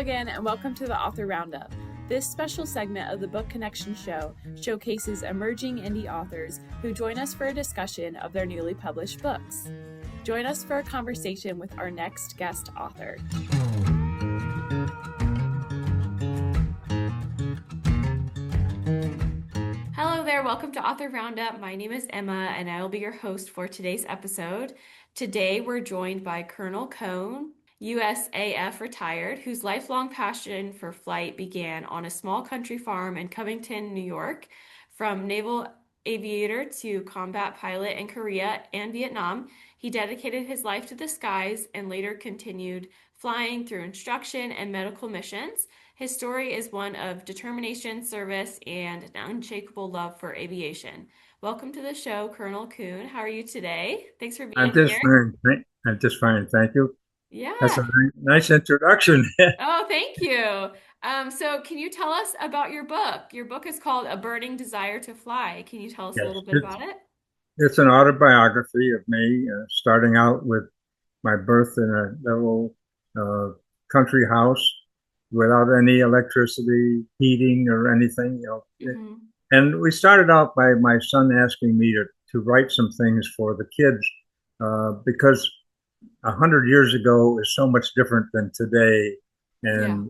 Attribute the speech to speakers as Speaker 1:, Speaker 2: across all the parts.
Speaker 1: again, and welcome to the Author Roundup. This special segment of the Book Connection show showcases emerging indie authors who join us for a discussion of their newly published books. Join us for a conversation with our next guest author. Hello there, welcome to Author Roundup. My name is Emma, and I will be your host for today's episode. Today, we're joined by Colonel Cohn, USAF retired, whose lifelong passion for flight began on a small country farm in Covington, New York. From naval aviator to combat pilot in Korea and Vietnam, he dedicated his life to the skies and later continued flying through instruction and medical missions. His story is one of determination, service, and an unshakable love for aviation. Welcome to the show, Colonel Cohn. How are you today? Thanks for being here.
Speaker 2: I'm just fine. Thank you. That's
Speaker 1: Yeah.
Speaker 2: a nice introduction.
Speaker 1: Oh, thank you. So can you tell us about your book? Your book is called A Burning Desire to Fly. Can you tell us a
Speaker 2: Yes,
Speaker 1: little bit about it?
Speaker 2: it's an autobiography of me, starting out with my birth in a little country house without any electricity, heating, or anything.
Speaker 1: Mm-hmm.
Speaker 2: And we started out by my son asking me to write some things for the kids because 100 years ago is so much different than today,
Speaker 1: Yeah.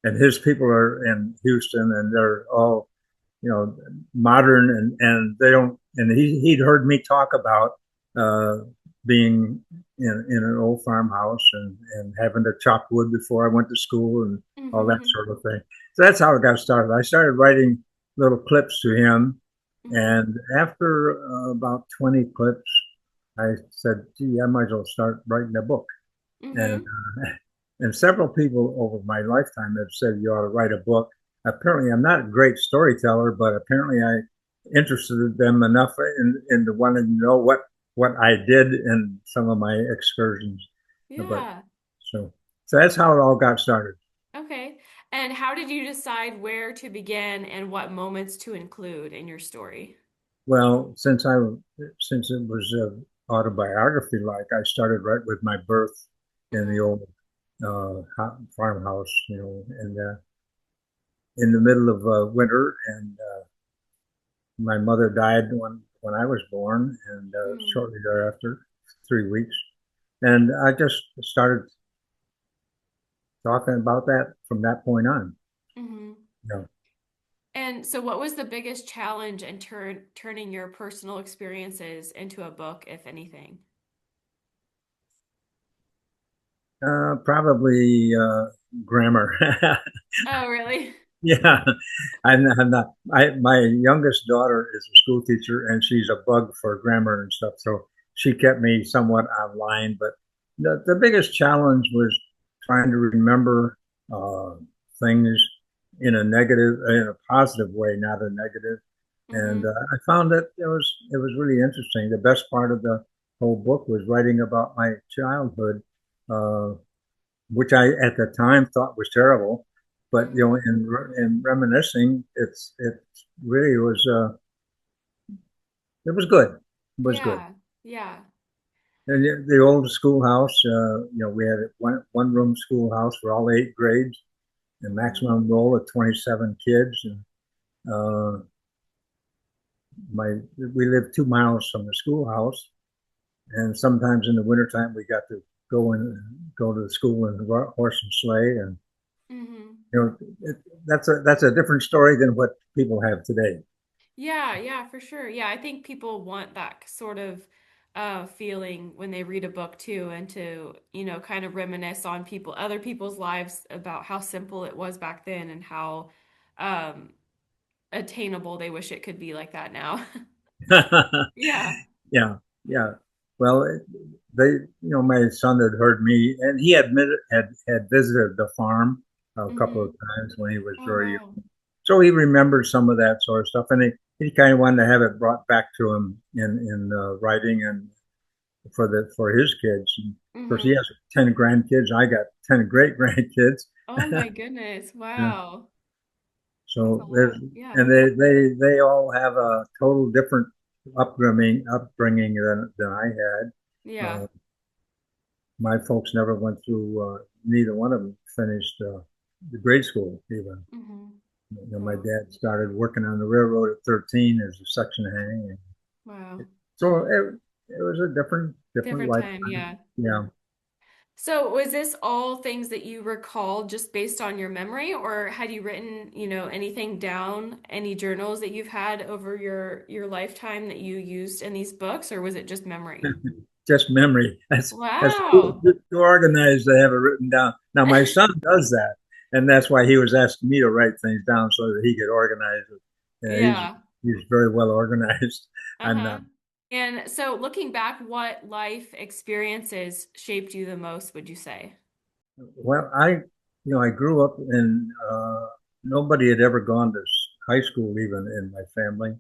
Speaker 2: and his people are in Houston, and they're all modern, and they don't. And he'd heard me talk about uh, being in an old farmhouse and having to chop wood before I went to school and all that
Speaker 1: Mm-hmm.
Speaker 2: sort of thing. So that's how it got started. I started writing little clips to him,
Speaker 1: Mm-hmm.
Speaker 2: and after about 20 clips, I said, "Gee, I might as well start writing a book." And
Speaker 1: Mm-hmm.
Speaker 2: and several people over my lifetime have said you ought to write a book. Apparently, I'm not a great storyteller, but apparently I interested them enough in the wanting to know what I did in some of my excursions. But
Speaker 1: Yeah.
Speaker 2: so so that's how it all got started.
Speaker 1: Okay. And how did you decide where to begin and what moments to include in your story?
Speaker 2: Well, since it was an autobiography, like I started right with my birth in the
Speaker 1: Mm-hmm.
Speaker 2: old farmhouse, and in the middle of winter, and my mother died when I was born, and
Speaker 1: Mm-hmm.
Speaker 2: shortly thereafter, 3 weeks, and I just started talking about that from that point on.
Speaker 1: Mm-hmm.
Speaker 2: You know,
Speaker 1: And so what was the biggest challenge in turning your personal experiences into a book, if anything?
Speaker 2: probably grammar.
Speaker 1: Oh, really?
Speaker 2: Yeah, I'm not. My youngest daughter is a school teacher, and she's a bug for grammar and stuff. So she kept me somewhat online. But the biggest challenge was trying to remember uh, things in a positive way, not a negative. And
Speaker 1: Mm-hmm.
Speaker 2: I found that it was really interesting. The best part of the whole book was writing about my childhood, uh, which I at the time thought was terrible. But
Speaker 1: Mm-hmm.
Speaker 2: in reminiscing, it really was it was good. It was good.
Speaker 1: Yeah. Yeah.
Speaker 2: And the old schoolhouse, we had a one room schoolhouse for all 8 grades, and
Speaker 1: Mm-hmm.
Speaker 2: maximum roll of 27 kids. And uh, my we lived 2 miles from the schoolhouse, and sometimes in the wintertime we got to go to the school in the horse and sleigh, and
Speaker 1: Mm-hmm.
Speaker 2: you know it, that's a different story than what people have today.
Speaker 1: Yeah, yeah, for sure. Yeah, I think people want that sort of feeling when they read a book too, and to, kind of reminisce on other people's lives about how simple it was back then and how um, attainable they wish it could be like that now. Yeah.
Speaker 2: Yeah, yeah. Well, my son had heard me, and he had visited the farm a couple of
Speaker 1: Mm-hmm.
Speaker 2: times when he was
Speaker 1: Oh,
Speaker 2: very
Speaker 1: wow.
Speaker 2: young. So he remembered some of that sort of stuff, and he kind of wanted to have it brought back to him in writing and for his kids. And of course, he
Speaker 1: Mm-hmm.
Speaker 2: has 10 grandkids. I got 10 great grandkids.
Speaker 1: Oh my goodness.
Speaker 2: Yeah.
Speaker 1: Wow. That's a
Speaker 2: So there's
Speaker 1: lot. Yeah.
Speaker 2: and they all have a total different upbringing than I had.
Speaker 1: Yeah.
Speaker 2: Uh, my folks never went through. Neither one of them finished. the grade school even.
Speaker 1: Mm-hmm.
Speaker 2: My
Speaker 1: Wow.
Speaker 2: dad started working on the railroad at 13 as a section hand.
Speaker 1: Wow.
Speaker 2: So it was a different
Speaker 1: Different time,
Speaker 2: lifetime.
Speaker 1: yeah.
Speaker 2: Yeah.
Speaker 1: So was this all things that you recall just based on your memory, or had you written, anything down, any journals that you've had over your lifetime that you used in these books, or was it just memory?
Speaker 2: Just memory. That's
Speaker 1: Wow.
Speaker 2: too organized to have it written down. Now my son does that, and that's why he was asking me to write things down so that he could organize it.
Speaker 1: Yeah.
Speaker 2: He's very well organized. I'm
Speaker 1: Uh-huh.
Speaker 2: not.
Speaker 1: And so looking back, what life experiences shaped you the most, would you say?
Speaker 2: Well, I grew up in nobody had ever gone to high school even in my family,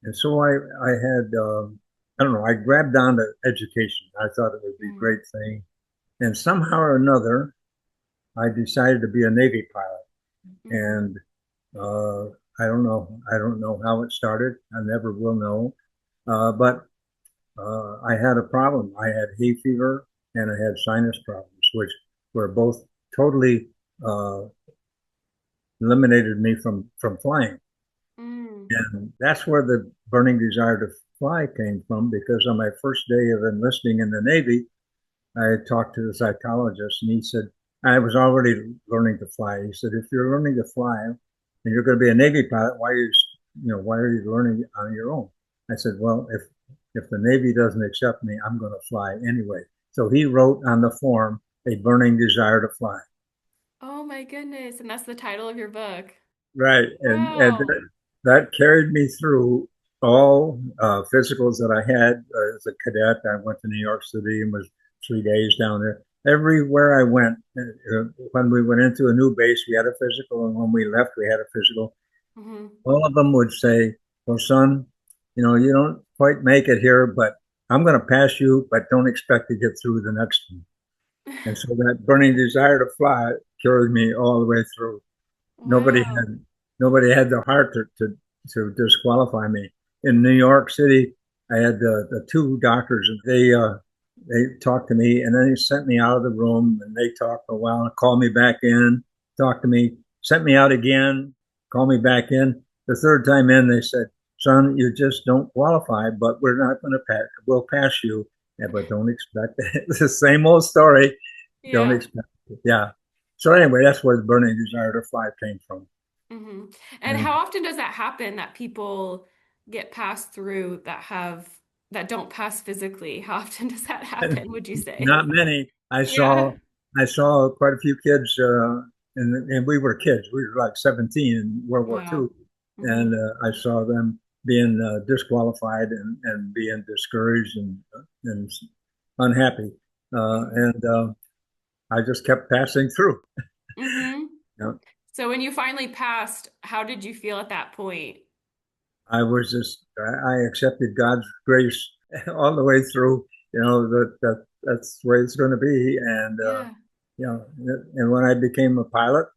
Speaker 2: and so I had I don't know. I grabbed on to education. I thought it would be a
Speaker 1: Mm-hmm.
Speaker 2: great thing, and somehow or another, I decided to be a Navy pilot.
Speaker 1: Mm-hmm.
Speaker 2: And uh, I don't know. I don't know how it started. I never will know. But I had a problem. I had hay fever and I had sinus problems, which were both totally uh, eliminated me from flying.
Speaker 1: Mm.
Speaker 2: And that's where the burning desire to fly came from. Because on my first day of enlisting in the Navy, I talked to the psychologist, and he said, I was already learning to fly. He said, if you're learning to fly and you're going to be a Navy pilot, why are you learning on your own? I said, well, if the Navy doesn't accept me, I'm going to fly anyway. So he wrote on the form a burning desire to fly.
Speaker 1: Oh my goodness. And that's the title of your book.
Speaker 2: Right, and
Speaker 1: Wow.
Speaker 2: that carried me through all physicals that I had as a cadet. I went to New York City and was 3 days down there. Everywhere I went, when we went into a new base, we had a physical, and when we left, we had a physical.
Speaker 1: Mm-hmm.
Speaker 2: All of them would say, "Well, son, you don't quite make it here, but I'm going to pass you, but don't expect to get through the next one." And so that burning desire to fly carried me all the way through. Nobody
Speaker 1: Wow.
Speaker 2: had nobody had the heart to disqualify me. In New York City, I had the two doctors, and they talked to me, and then they sent me out of the room, and they talked for a while, called me back in, talked to me, sent me out again, called me back in. The third time in, they said, "Son, you just don't qualify, but we're not going to pass. We'll pass you, yeah, but don't expect it." It's the same old story. Don't
Speaker 1: Yeah.
Speaker 2: expect it. Yeah. So anyway, that's where the burning desire to fly came from.
Speaker 1: Hmm. And
Speaker 2: And
Speaker 1: how often does that happen that people get passed through that don't pass physically? How often does that happen, would you say?
Speaker 2: not many.
Speaker 1: Yeah.
Speaker 2: I saw quite a few kids, and we were kids. We were like 17 in World War
Speaker 1: Wow.
Speaker 2: II,
Speaker 1: Hmm.
Speaker 2: and I saw them being disqualified and being discouraged and unhappy,
Speaker 1: Hmm.
Speaker 2: and I just kept passing through.
Speaker 1: Hmm.
Speaker 2: You know,
Speaker 1: So when you finally passed, how did you feel at that point?
Speaker 2: I accepted God's grace all the way through. That's the way it's going to be. And
Speaker 1: Yeah.
Speaker 2: and when I became a pilot,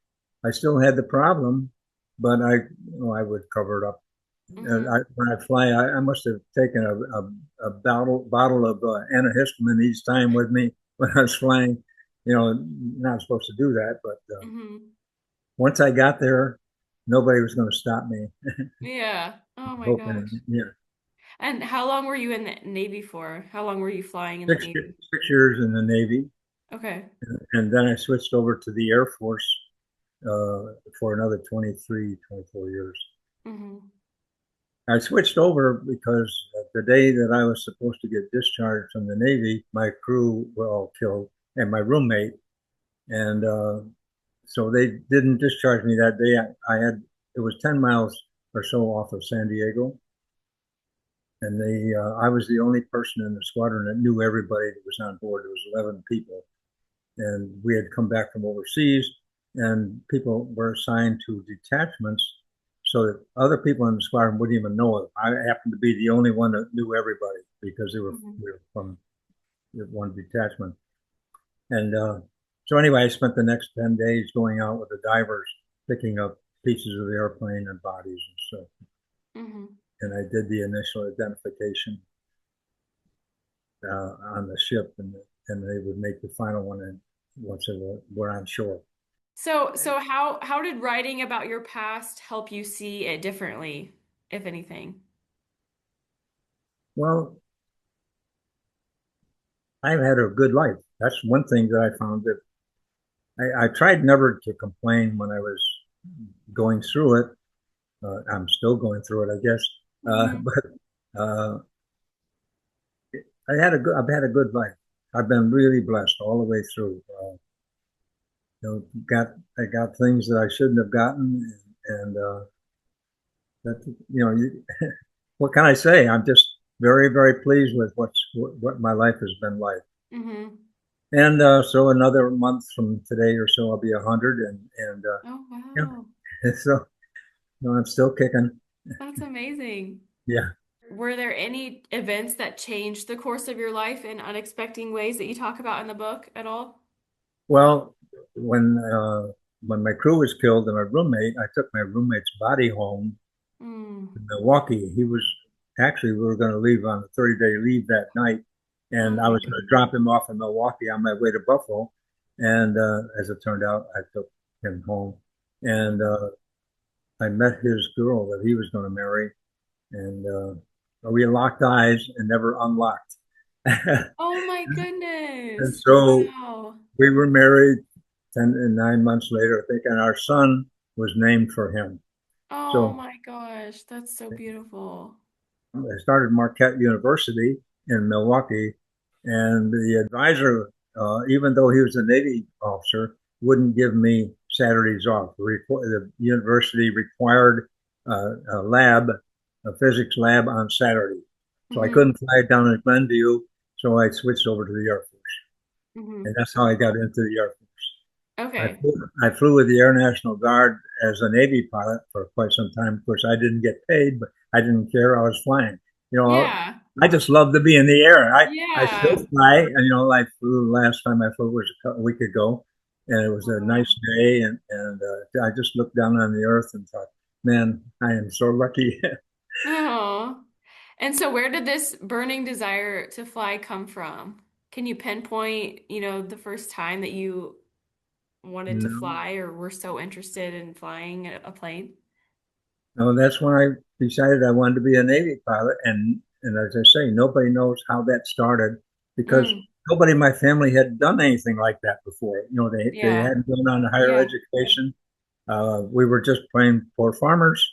Speaker 2: I still had the problem, but I would cover it up.
Speaker 1: Hmm.
Speaker 2: When I fly, I must have taken a bottle of antihistamine each time with me when I was flying. Not supposed to do that, but
Speaker 1: Hmm.
Speaker 2: once I got there, nobody was going to stop me.
Speaker 1: Yeah. Oh my gosh.
Speaker 2: Hoping, yeah.
Speaker 1: And how long were you in the Navy for? How long were you flying in the
Speaker 2: six,
Speaker 1: Navy?
Speaker 2: 6 years in the Navy,
Speaker 1: Okay.
Speaker 2: and then I switched over to the Air Force for another 23, 24 years.
Speaker 1: Hmm.
Speaker 2: I switched over because the day that I was supposed to get discharged from the Navy, my crew were all killed, and my roommate, and so they didn't discharge me that day. I had it was 10 miles or so off of San Diego, and I was the only person in the squadron that knew everybody that was on board. There was 11 people, and we had come back from overseas, and people were assigned to detachments so that other people in the squadron wouldn't even know it. I happened to be the only one that knew everybody because
Speaker 1: Hmm.
Speaker 2: we were from one detachment. And so anyway, I spent the next 10 days going out with the divers, picking up pieces of the airplane and bodies and stuff.
Speaker 1: Hmm.
Speaker 2: And I did the initial identification on the ship, and they would make the final one once they were on shore.
Speaker 1: So how did writing about your past help you see it differently, if anything?
Speaker 2: Well, I've had a good life. That's one thing that I found that I tried never to complain when I was going through it. I'm still going through it, I guess.
Speaker 1: Hmm.
Speaker 2: But I've had a good life. I've been really blessed all the way through. Got I got things that I shouldn't have gotten, and that what can I say? I'm just very, very pleased with what my life has been like.
Speaker 1: Hmm.
Speaker 2: And so another month from today or so, I'll be 100, and
Speaker 1: Oh, wow.
Speaker 2: yeah, so I'm still kicking.
Speaker 1: That's amazing.
Speaker 2: Yeah.
Speaker 1: Were there any events that changed the course of your life in unexpected ways that you talk about in the book at all?
Speaker 2: Well, when uh, when my crew was killed and my roommate, I took my roommate's body home
Speaker 1: Mm.
Speaker 2: in Milwaukee. He was actually we were going to leave on a 30-day leave that night,
Speaker 1: Oh
Speaker 2: and I
Speaker 1: my
Speaker 2: was going to
Speaker 1: goodness.
Speaker 2: drop him off in Milwaukee on my way to Buffalo. And as it turned out, I took him home, and
Speaker 1: Mm.
Speaker 2: I met his girl that he was going to marry, and we locked eyes and never unlocked. And
Speaker 1: Oh my goodness.
Speaker 2: so
Speaker 1: Wow.
Speaker 2: we were married 9 months later, I think, and our son was named for him.
Speaker 1: Oh
Speaker 2: So
Speaker 1: my gosh. That's so beautiful.
Speaker 2: I started Marquette University in Milwaukee, and the advisor, even though he was a Navy officer, wouldn't give me Saturdays off. The university required a physics lab on Saturday. So I
Speaker 1: Hmm.
Speaker 2: couldn't fly down to Glenview, so I switched over to the Air Force. And
Speaker 1: Hmm.
Speaker 2: that's how I got into the Air Force.
Speaker 1: Okay.
Speaker 2: I flew with the Air National Guard as a Navy pilot for quite some time. Of course, I didn't get paid, but I didn't care. I was flying. You know,
Speaker 1: Yeah.
Speaker 2: I just love to be in the air. I still
Speaker 1: Yeah.
Speaker 2: fly, and I flew last time I flew was a week ago, and it was
Speaker 1: Oh,
Speaker 2: a
Speaker 1: wow.
Speaker 2: nice day, and I just looked down on the earth and thought, man, I am so lucky.
Speaker 1: Oh. And so where did this burning desire to fly come from? Can you pinpoint, the first time that you wanted to
Speaker 2: No,
Speaker 1: fly or were so interested in flying a plane?
Speaker 2: no, that's when I decided I wanted to be a Navy pilot. And as I say, nobody knows how that started because
Speaker 1: Mm.
Speaker 2: nobody in my family had done anything like that before. They
Speaker 1: Yeah.
Speaker 2: hadn't gone on to higher
Speaker 1: Yeah.
Speaker 2: education. We were just plain poor farmers,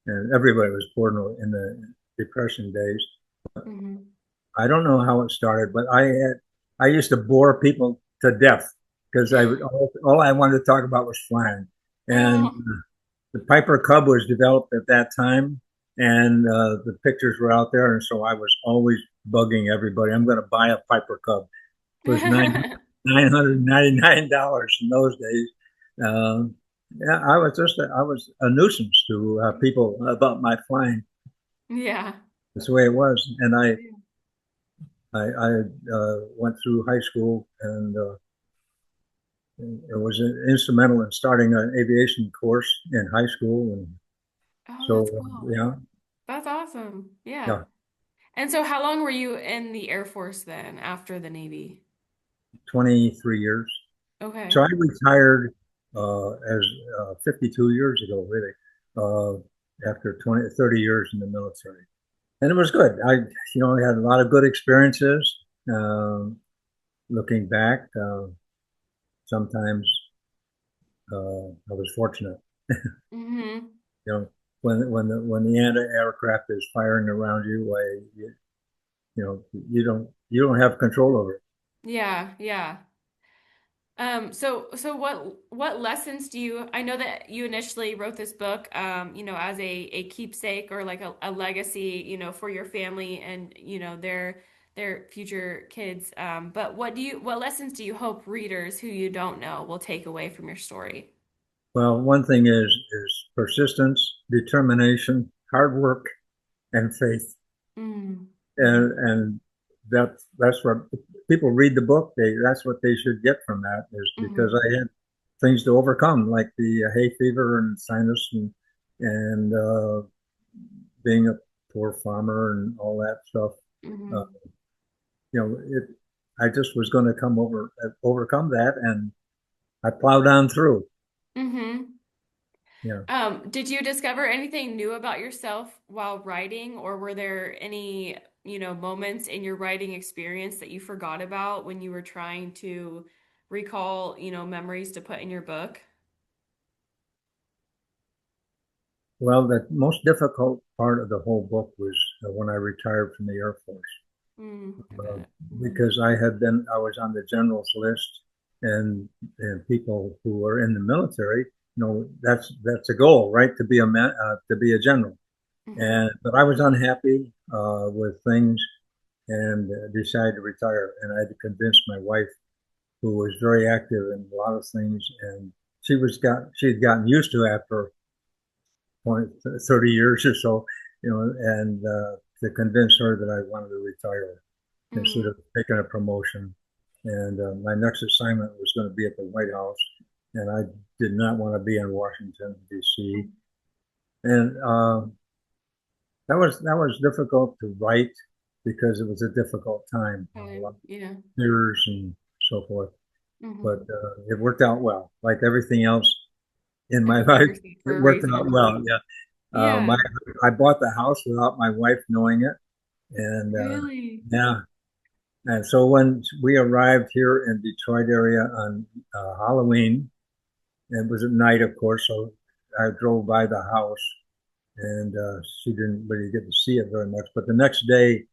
Speaker 2: and everybody was poor in the Depression days.
Speaker 1: Hmm.
Speaker 2: I don't know how it started, but I used to bore people to death because all I wanted to talk about was flying. And
Speaker 1: Oh.
Speaker 2: the Piper Cub was developed at that time, and the pictures were out there, and so I was always bugging everybody. I'm going to buy a Piper Cub. It was $999 in those days. Um, yeah, I was a nuisance to people about my flying.
Speaker 1: Yeah.
Speaker 2: That's the way it was, and I went through high school and it was instrumental in starting an aviation course in high school, and
Speaker 1: Oh,
Speaker 2: so
Speaker 1: that's cool.
Speaker 2: yeah,
Speaker 1: That's awesome. Yeah.
Speaker 2: yeah.
Speaker 1: And so how long were you in the Air Force then after the Navy?
Speaker 2: 23 years. So
Speaker 1: Okay.
Speaker 2: I retired as 52 years ago, really, after 30 years in the military. And it was good. I had a lot of good experiences. Um, Looking back, sometimes I was fortunate.
Speaker 1: Hmm.
Speaker 2: You know, when the anti-aircraft is firing around you, you don't have control over it.
Speaker 1: Yeah, yeah. So what lessons do you, I know that you initially wrote this book, as a keepsake or like a legacy, for your family and, their future kids. But what lessons do you hope readers who you don't know will take away from your story?
Speaker 2: Well, one thing is persistence, determination, hard work, and faith.
Speaker 1: Mm,
Speaker 2: and
Speaker 1: hmm.
Speaker 2: and that's what people read the book. That's what they should get from that is because
Speaker 1: Hmm.
Speaker 2: I had things to overcome like the hay fever and sinus and being a poor farmer and all that stuff. Uh,
Speaker 1: Hmm.
Speaker 2: it I just was going to overcome that, and I plowed on through.
Speaker 1: Mm-hmm.
Speaker 2: Yeah.
Speaker 1: Did you discover anything new about yourself while writing, or were there any, moments in your writing experience that you forgot about when you were trying to recall, memories to put in your book?
Speaker 2: Well, the most difficult part of the whole book was when I retired from the Air Force.
Speaker 1: I
Speaker 2: uh,
Speaker 1: bet. Mm-hmm.
Speaker 2: because I was on the general's list, and people who are in the military, that's a goal, right? To be a general.
Speaker 1: Mm-hmm.
Speaker 2: And but I was unhappy with things and decided to retire. And I had to convince my wife, who was very active in a lot of things, and she had gotten used to it after 20, 30 years or so, and to convince her that I wanted to retire instead
Speaker 1: Mm-hmm.
Speaker 2: of taking a promotion. And my next assignment was going to be at the White House, and I did not want to be in Washington D.C. And that was difficult to write because it was a difficult time, a lot of
Speaker 1: Yeah.
Speaker 2: tears and so forth. But
Speaker 1: Mm-hmm.
Speaker 2: it worked out well. Like everything else in my
Speaker 1: Everything
Speaker 2: life,
Speaker 1: works out for
Speaker 2: it
Speaker 1: a
Speaker 2: worked
Speaker 1: reason,
Speaker 2: out
Speaker 1: right?
Speaker 2: well. Yeah.
Speaker 1: Yeah.
Speaker 2: I bought the house without my wife knowing it, and
Speaker 1: Really?
Speaker 2: yeah. And so when we arrived here in Detroit area on Halloween, it was at night, of course, so I drove by the house, and she didn't really get to see it very much. But the next day,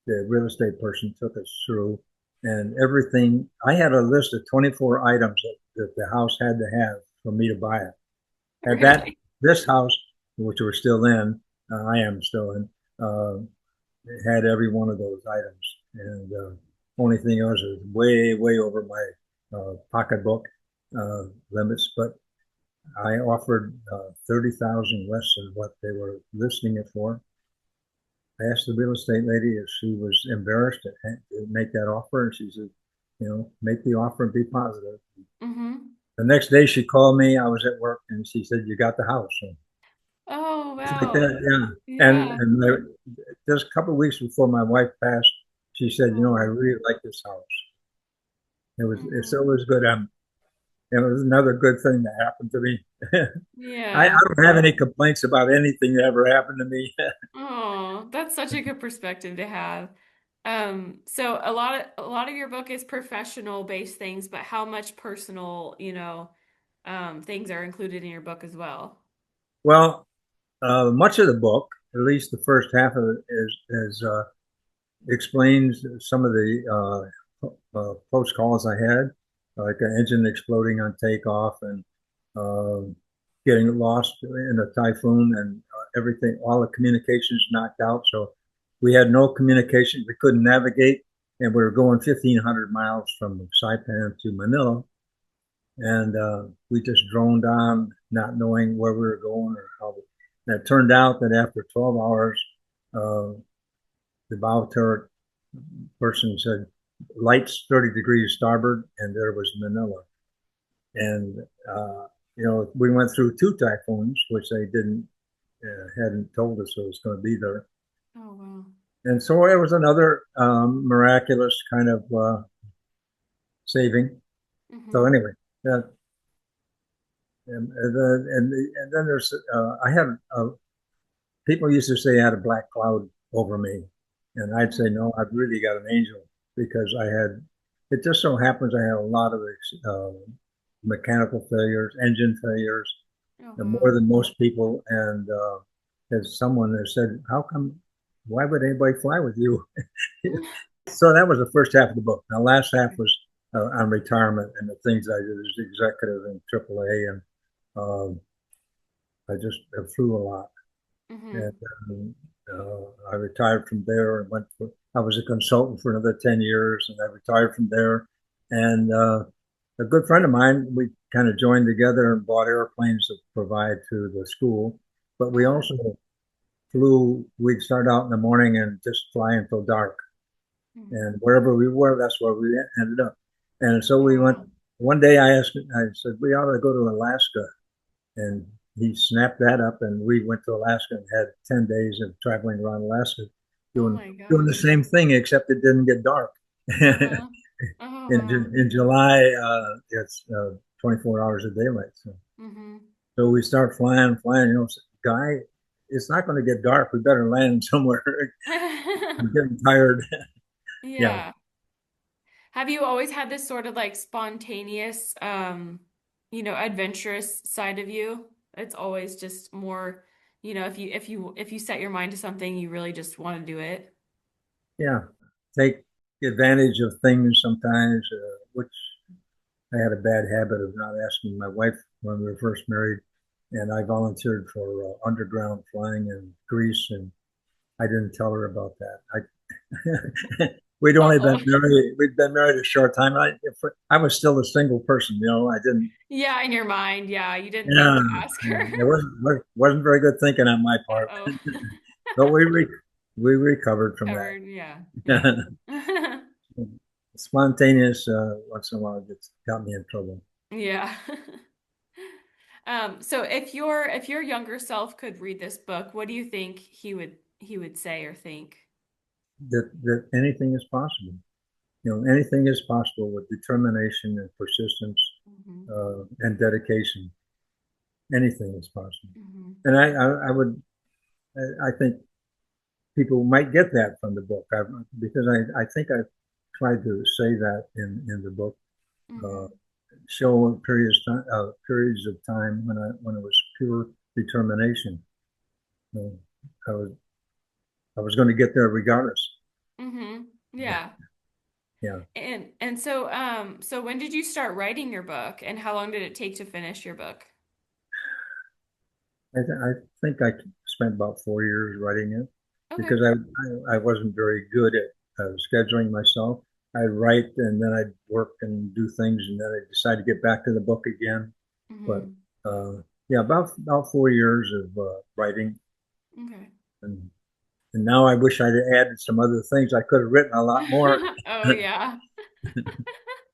Speaker 2: the real estate person took us through, and everything. I had a list of 24 items that the house had to have for me to buy it. At that
Speaker 1: Really?
Speaker 2: this house, which we're still in, I am still in, uh, had every one of those items, and only thing was way, way over my pocketbook limits. But I offered 30,000 less than what they were listing it for. I asked the real estate lady if she was embarrassed to make that offer, and she said, make the offer and be positive.
Speaker 1: Mm-hmm.
Speaker 2: The next day she called me. I was at work, and she said, "You got the house." So
Speaker 1: Oh,
Speaker 2: it's like
Speaker 1: wow.
Speaker 2: that, yeah. And
Speaker 1: Yeah.
Speaker 2: just a couple of weeks before my wife passed, she said, "I
Speaker 1: Oh.
Speaker 2: really like this house." So it
Speaker 1: Mm-hmm.
Speaker 2: was good. It was another good thing that happened to me. I
Speaker 1: Yeah.
Speaker 2: don't have any complaints about anything that ever happened to me.
Speaker 1: Oh, that's such a good perspective to have. So a lot of your book is professional based things, but how much personal, things are included in your book as well?
Speaker 2: Well, much of the book, at least the first half of it, is explains some of the close calls I had, like an engine exploding on takeoff and uh, getting lost in a typhoon and everything, all the communications knocked out. So we had no communication. We couldn't navigate, and we were going 1,500 miles from Saipan to Manila. And we just droned on, not knowing where we were going or how. And it turned out that after 12 hours, uh, the bow turret person said, lights 30 degrees starboard, and there was Manila. And, we went through two typhoons, which they hadn't told us it was going to be there.
Speaker 1: Oh, wow.
Speaker 2: And so it was another miraculous kind of saving. So
Speaker 1: Mm-hmm.
Speaker 2: anyway, that, and then I had people used to say I had a black cloud over me, and I'd say
Speaker 1: Mm-hmm.
Speaker 2: no, I've really got an angel because I had. It just so happens I had a lot of mechanical failures, engine failures,
Speaker 1: Oh,
Speaker 2: and more
Speaker 1: wow.
Speaker 2: than most people. And as someone has said, how come? Why would anybody fly with you? So that was the first half of the book. The last half was on retirement and the things I did as executive in AAA, and um, I just flew a lot. And
Speaker 1: Mm-hmm.
Speaker 2: I retired from there and I was a consultant for another 10 years, and I retired from there. And a good friend of mine, we kind of joined together and bought airplanes to provide to the school. But we
Speaker 1: Oh.
Speaker 2: also we'd start out in the morning and just fly until dark.
Speaker 1: Mm-hmm.
Speaker 2: And wherever we were, that's where we ended up. And so
Speaker 1: Oh,
Speaker 2: we went.
Speaker 1: wow.
Speaker 2: One day I said, we ought to go to Alaska, and he snapped that up, and we went to Alaska and had 10 days of traveling around Alaska
Speaker 1: Oh
Speaker 2: doing
Speaker 1: my
Speaker 2: doing the
Speaker 1: gosh.
Speaker 2: same thing, except it didn't get dark.
Speaker 1: Uh-huh. Oh, wow.
Speaker 2: In July, it's 24 hours of daylight. So
Speaker 1: Mm-hmm.
Speaker 2: So we start flying, flying. Guy, it's not going to get dark. We better land somewhere. I'm getting tired. Yeah,
Speaker 1: Yeah. Have you always had this sort of like spontaneous, adventurous side of you? It's always just more, if you set your mind to something, you really just want to do it.
Speaker 2: yeah. Take advantage of things sometimes, which I had a bad habit of not asking my wife when we were first married, and I volunteered for underground flying in Greece, and I didn't tell her about that.
Speaker 1: Oh,
Speaker 2: We'd been married a short time. I was still a single person, I didn't.
Speaker 1: yeah, in your mind, yeah, you didn't think
Speaker 2: Yeah,
Speaker 1: to ask her.
Speaker 2: it wasn't very good thinking on my part,
Speaker 1: Uh-oh.
Speaker 2: but we recovered from
Speaker 1: Covered, yeah, yeah.
Speaker 2: that. Spontaneous once in a while gets got me in trouble.
Speaker 1: Yeah. So if your younger self could read this book, what do you think he would say or think?
Speaker 2: That anything is possible. Anything is possible with determination and persistence
Speaker 1: Hmm.
Speaker 2: and dedication. Anything is possible.
Speaker 1: Hmm.
Speaker 2: And I think people might get that from the book because I think I tried to say that in the book. Uh,
Speaker 1: Hmm.
Speaker 2: show periods of time when it was pure determination. So I was I was going to get there regardless.
Speaker 1: Hmm.
Speaker 2: Yeah,
Speaker 1: Yeah.
Speaker 2: yeah.
Speaker 1: And so when did you start writing your book, and how long did it take to finish your book?
Speaker 2: I think I spent about 4 years writing it
Speaker 1: Okay.
Speaker 2: because I wasn't very good at scheduling myself. I'd write and then I'd work and do things and then I'd decide to get back to the book again. But
Speaker 1: Hmm.
Speaker 2: yeah, about 4 years of writing,
Speaker 1: Okay.
Speaker 2: and and now I wish I'd added some other things. I could have written a lot more.
Speaker 1: Oh yeah.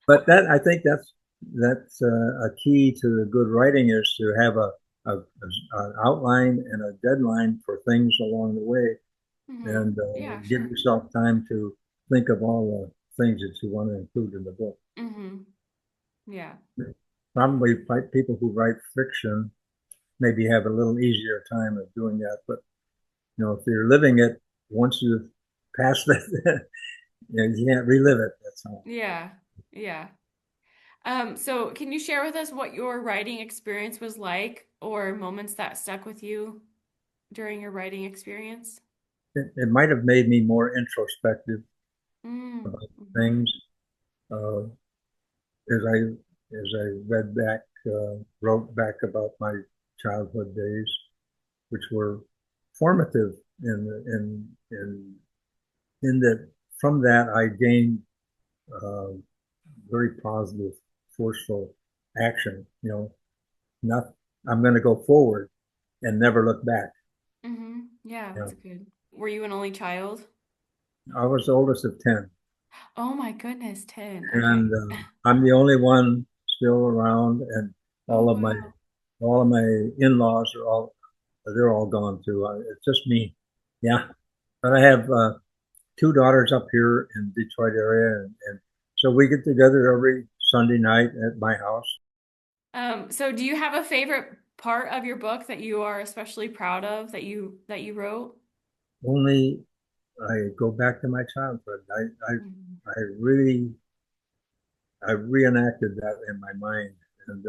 Speaker 2: But that I think that's a key to good writing is to have an outline and a deadline for things along the way,
Speaker 1: Hmm.
Speaker 2: and
Speaker 1: Yeah,
Speaker 2: give
Speaker 1: sure.
Speaker 2: yourself time to think of all the things that you want to include in the book.
Speaker 1: Hmm. Yeah.
Speaker 2: Probably people who write fiction maybe have a little easier time of doing that, but if you're living it, once you've passed that, you can't relive it. That's all.
Speaker 1: Yeah. Yeah. So can you share with us what your writing experience was like, or moments that stuck with you during your writing experience?
Speaker 2: It might have made me more introspective
Speaker 1: Mm.
Speaker 2: about
Speaker 1: Hmm.
Speaker 2: things. Uh, as I read back, wrote back about my childhood days, which were formative in that from that I gained uh, very positive, forceful action. Not I'm going to go forward and never look back.
Speaker 1: Hmm. Yeah,
Speaker 2: You
Speaker 1: that's
Speaker 2: know,
Speaker 1: good. Were you an only child?
Speaker 2: I was the oldest of 10,
Speaker 1: Oh my goodness, 10. Okay.
Speaker 2: and I'm the only one still around, and
Speaker 1: Oh
Speaker 2: all of my
Speaker 1: wow.
Speaker 2: all of my in-laws are all they're all gone too. It's just me. Yeah, but I have two daughters up here in Detroit area, and so we get together every Sunday night at my house.
Speaker 1: So do you have a favorite part of your book that you are especially proud of that you wrote?
Speaker 2: Only I go back to my childhood.
Speaker 1: Mhm.
Speaker 2: I really I reenacted that in my mind and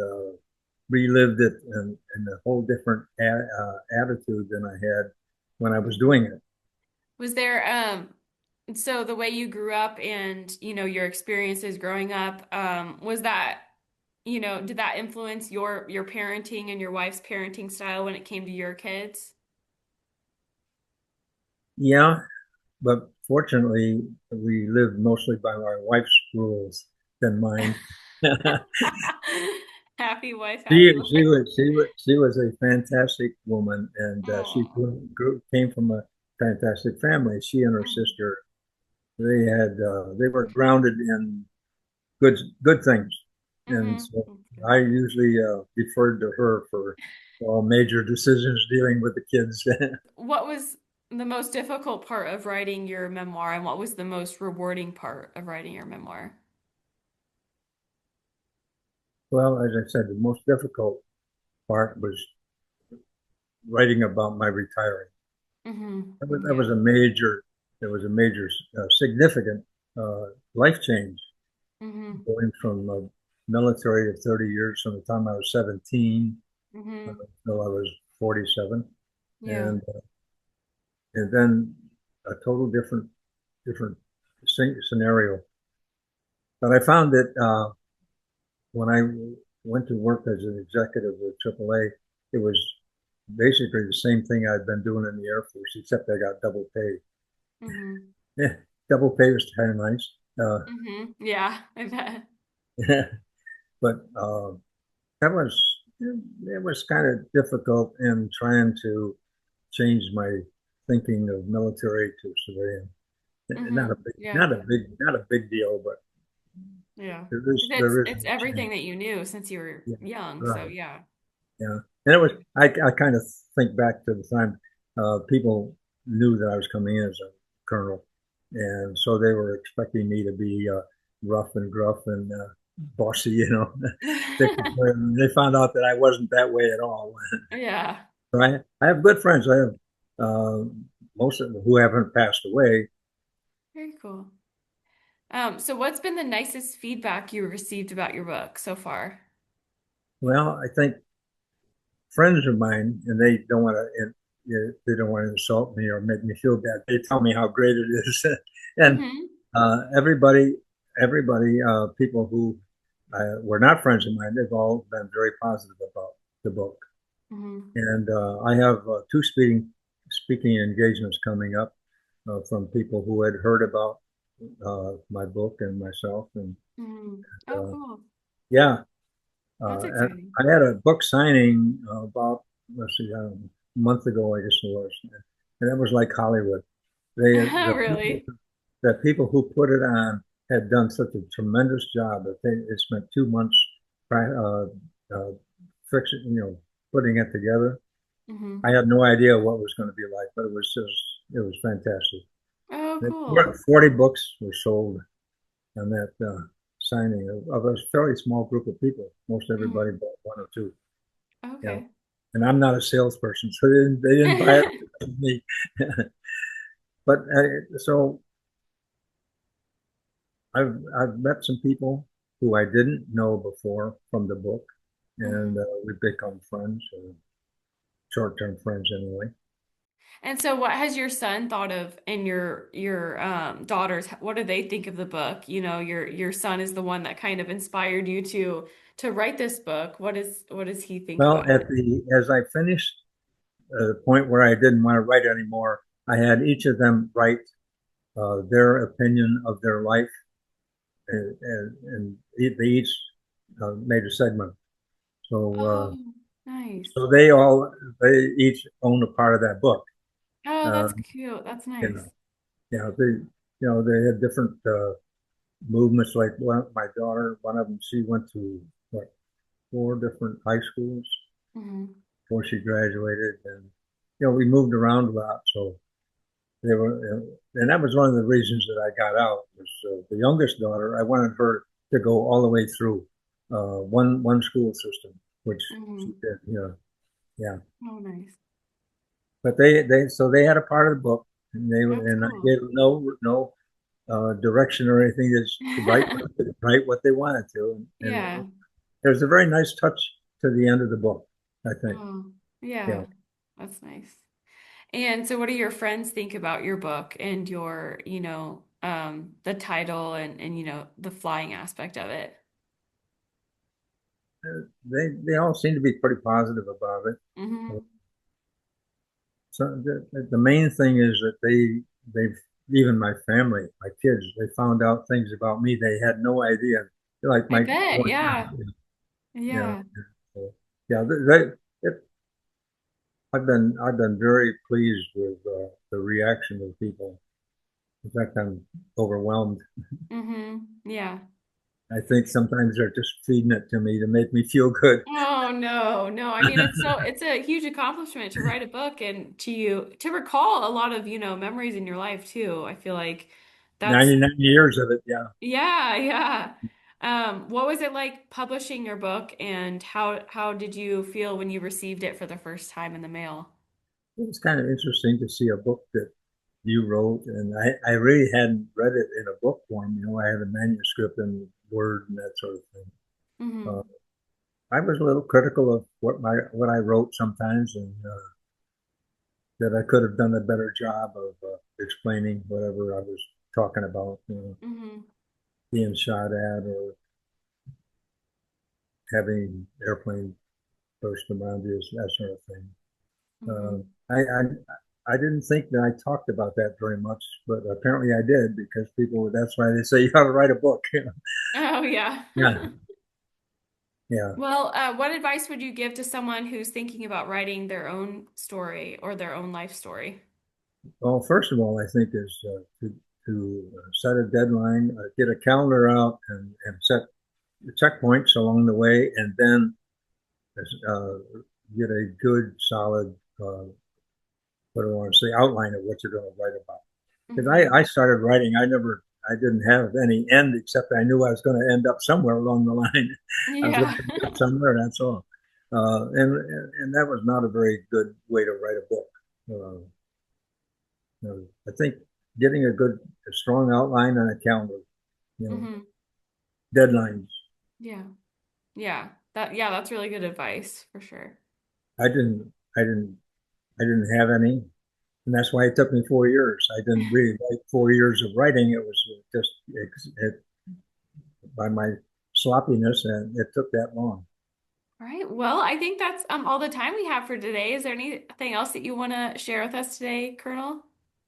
Speaker 2: relived it in a whole different attitude than I had when I was
Speaker 1: Mhm.
Speaker 2: doing it.
Speaker 1: Was there so the way you grew up and your experiences growing up, was that did that influence your parenting and your wife's parenting style when it came to your kids?
Speaker 2: Yeah, but fortunately, we lived mostly by my wife's rules than mine.
Speaker 1: Happy wife,
Speaker 2: She
Speaker 1: happy
Speaker 2: she
Speaker 1: life.
Speaker 2: was she was she was a fantastic woman, and she
Speaker 1: Oh.
Speaker 2: came from a fantastic family. She and her
Speaker 1: Mhm.
Speaker 2: sister they were grounded in good things, and
Speaker 1: Mm-hmm.
Speaker 2: so
Speaker 1: That's
Speaker 2: I
Speaker 1: good.
Speaker 2: usually deferred to her for all major decisions dealing with the kids.
Speaker 1: What was the most difficult part of writing your memoir, and what was the most rewarding part of writing your memoir?
Speaker 2: Well, as I said, the most difficult. part was writing about my retiring. That
Speaker 1: Yeah.
Speaker 2: was a major, there was a major, significant life change
Speaker 1: Mm-hmm.
Speaker 2: going from military of 30 years from the time I was 17
Speaker 1: Mm-hmm.
Speaker 2: until I was 47.
Speaker 1: Yeah.
Speaker 2: And, and then a total different scenario. But I found that when I went to work as an executive with AAA, it was basically the same thing I'd been doing in the Air Force, except I got double pay.
Speaker 1: Mm-hmm.
Speaker 2: Yeah, double pay was kind of nice.
Speaker 1: Mm-hmm. Yeah, I bet.
Speaker 2: But that was it was kind of difficult in trying to change my thinking of military to civilian.
Speaker 1: Mm-hmm. Yeah.
Speaker 2: Not a big deal, but
Speaker 1: Yeah. 'Cause It's
Speaker 2: there is
Speaker 1: it's
Speaker 2: a change.
Speaker 1: everything that you knew since you were
Speaker 2: Yeah,
Speaker 1: young. So
Speaker 2: right.
Speaker 1: yeah.
Speaker 2: Yeah, and it was I kind of think back to the time people knew that I was coming in as a colonel, and so they were expecting me to be rough and gruff and bossy, you know. They found out that I wasn't that way at all.
Speaker 1: Yeah.
Speaker 2: So I have good friends. I have uh, most of them who haven't passed away.
Speaker 1: Very cool. So what's been the nicest feedback you received about your book so far?
Speaker 2: Well, I think friends of mine, and they don't want to insult me or make me feel bad. They tell me how great it is, and
Speaker 1: Mm-hmm.
Speaker 2: everybody, people who were not friends of mine, they've all been very positive about the book.
Speaker 1: Mm-hmm.
Speaker 2: And I have two speaking engagements coming up from people who had heard about my book and myself, and
Speaker 1: Mm-hmm. Oh,
Speaker 2: uh,
Speaker 1: cool.
Speaker 2: yeah,
Speaker 1: That's
Speaker 2: and
Speaker 1: exciting.
Speaker 2: I had a book signing about let's see, a month ago, I guess it was, and it was like Hollywood. They
Speaker 1: Really?
Speaker 2: the people who put it on had done such a tremendous job that they spent 2 months uh, fixing, putting it together. I
Speaker 1: Mm-hmm.
Speaker 2: had no idea what it was going to be like, but it was fantastic.
Speaker 1: Oh, cool.
Speaker 2: 40 books were sold on that signing of a fairly small group of people. Most everybody
Speaker 1: Mm-hmm.
Speaker 2: bought one or two. Yeah,
Speaker 1: Okay.
Speaker 2: and I'm not a salesperson, so they didn't buy it from me. But so I've met some people who I didn't know before from the book, and
Speaker 1: Mm-hmm.
Speaker 2: we've become friends, short-term friends anyway.
Speaker 1: And so what has your son thought of and your daughters, what do they think of the book? You know, your son is the one that kind of inspired you to write this book. What does he think
Speaker 2: Well,
Speaker 1: about it?
Speaker 2: as I finished the point where I didn't want to write anymore, I had each of them write their opinion of their life, and they each made a segment. So
Speaker 1: Oh, nice.
Speaker 2: so they each own a part of that book.
Speaker 1: Oh,
Speaker 2: Uh,
Speaker 1: that's cute. That's
Speaker 2: you
Speaker 1: nice.
Speaker 2: know, they had different movements. Like my daughter, one of them, she went to what 4 different high schools
Speaker 1: Hmm.
Speaker 2: before she graduated, and we moved around a lot. So they were, and that was one of the reasons that I got out. Was the youngest daughter? I wanted her to go all the way through one school system, which she
Speaker 1: Hmm.
Speaker 2: did. Yeah.
Speaker 1: Oh, nice.
Speaker 2: But they had a part of the book, and
Speaker 1: Oh,
Speaker 2: I
Speaker 1: cool.
Speaker 2: gave them no direction or anything. Just write what they wanted to, and
Speaker 1: Yeah.
Speaker 2: there's a very nice touch to the end of the book, I think.
Speaker 1: Oh,
Speaker 2: Yeah.
Speaker 1: yeah. That's nice. And so what do your friends think about your book and your, the title and the flying aspect of it?
Speaker 2: They all seem to be pretty positive about it.
Speaker 1: Hmm.
Speaker 2: So the main thing is that they've even my family, my kids, they found out things about me they had no idea. Like
Speaker 1: I
Speaker 2: my
Speaker 1: bet.
Speaker 2: four
Speaker 1: Yeah.
Speaker 2: kids, yeah,
Speaker 1: Yeah.
Speaker 2: so, yeah. I've been very pleased with the reaction of people. In fact, I'm overwhelmed.
Speaker 1: Yeah.
Speaker 2: I think sometimes they're just feeding it to me to make me feel good.
Speaker 1: Oh no, no. I mean, it's a huge accomplishment to write a book and to recall a lot of, memories in your life too. I feel like that's
Speaker 2: 99 years of it, yeah.
Speaker 1: yeah, yeah. What was it like publishing your book, and how did you feel when you received it for the first time in the mail?
Speaker 2: It was kind of interesting to see a book that you wrote, and I really hadn't read it in a book form. I had a manuscript in Word and that sort of thing. Uh,
Speaker 1: Hmm.
Speaker 2: I was a little critical of what I wrote sometimes, and that I could have done a better job of explaining whatever I was talking about,
Speaker 1: Hmm.
Speaker 2: being shot at or having airplane burst around you, that sort of thing.
Speaker 1: Hmm.
Speaker 2: I didn't think that I talked about that very much, but apparently I did because that's why they say you ought to write a book.
Speaker 1: Oh, yeah.
Speaker 2: Yeah, yeah.
Speaker 1: Well, what advice would you give to someone who's thinking about writing their own story or their own life story?
Speaker 2: Well, first of all, I think is to set a deadline, get a calendar out, and set checkpoints along the way, and then uh, get a good, solid, what do I want to say, outline of what you're going to write about. Because
Speaker 1: Hmm.
Speaker 2: I started writing, I didn't have any end except I knew I was going to end up somewhere along the line. I was going
Speaker 1: Yeah.
Speaker 2: to end up somewhere, that's all. And that was not a very good way to write a book. I think getting a strong outline and a calendar, you know,
Speaker 1: Hmm.
Speaker 2: deadlines.
Speaker 1: Yeah. Yeah. That's really good advice for sure.
Speaker 2: I didn't, I didn't, I didn't have any, and that's why it took me 4 years. I didn't really like 4 years of writing. It was just by my sloppiness, and it took that long.
Speaker 1: All right. Well, I think that's all the time we have for today. Is there anything else that you want to share with us today, Colonel?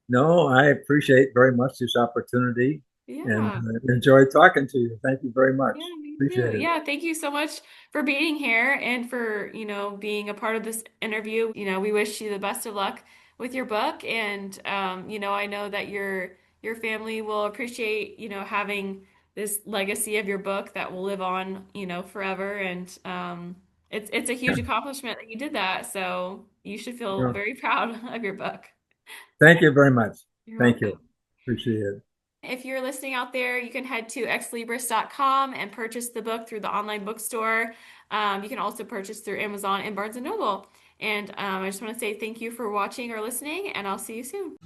Speaker 2: No, I appreciate very much this opportunity and
Speaker 1: Yeah.
Speaker 2: enjoy talking to you. Thank you very much.
Speaker 1: Yeah, me too.
Speaker 2: Appreciate it.
Speaker 1: Yeah, thank you so much for being here and for, being a part of this interview. We wish you the best of luck with your book, and I know that your family will appreciate, having this legacy of your book that will live on, forever. And it's a huge accomplishment that you did that, so you should feel
Speaker 2: Well,
Speaker 1: very proud of your book.
Speaker 2: thank you very much.
Speaker 1: You're
Speaker 2: Thank you.
Speaker 1: welcome.
Speaker 2: Appreciate it.
Speaker 1: If you're listening out there, you can head to xlibris.com and purchase the book through the online bookstore. You can also purchase through Amazon and Barnes& and Noble. And I just want to say thank you for watching or listening, and I'll see you soon.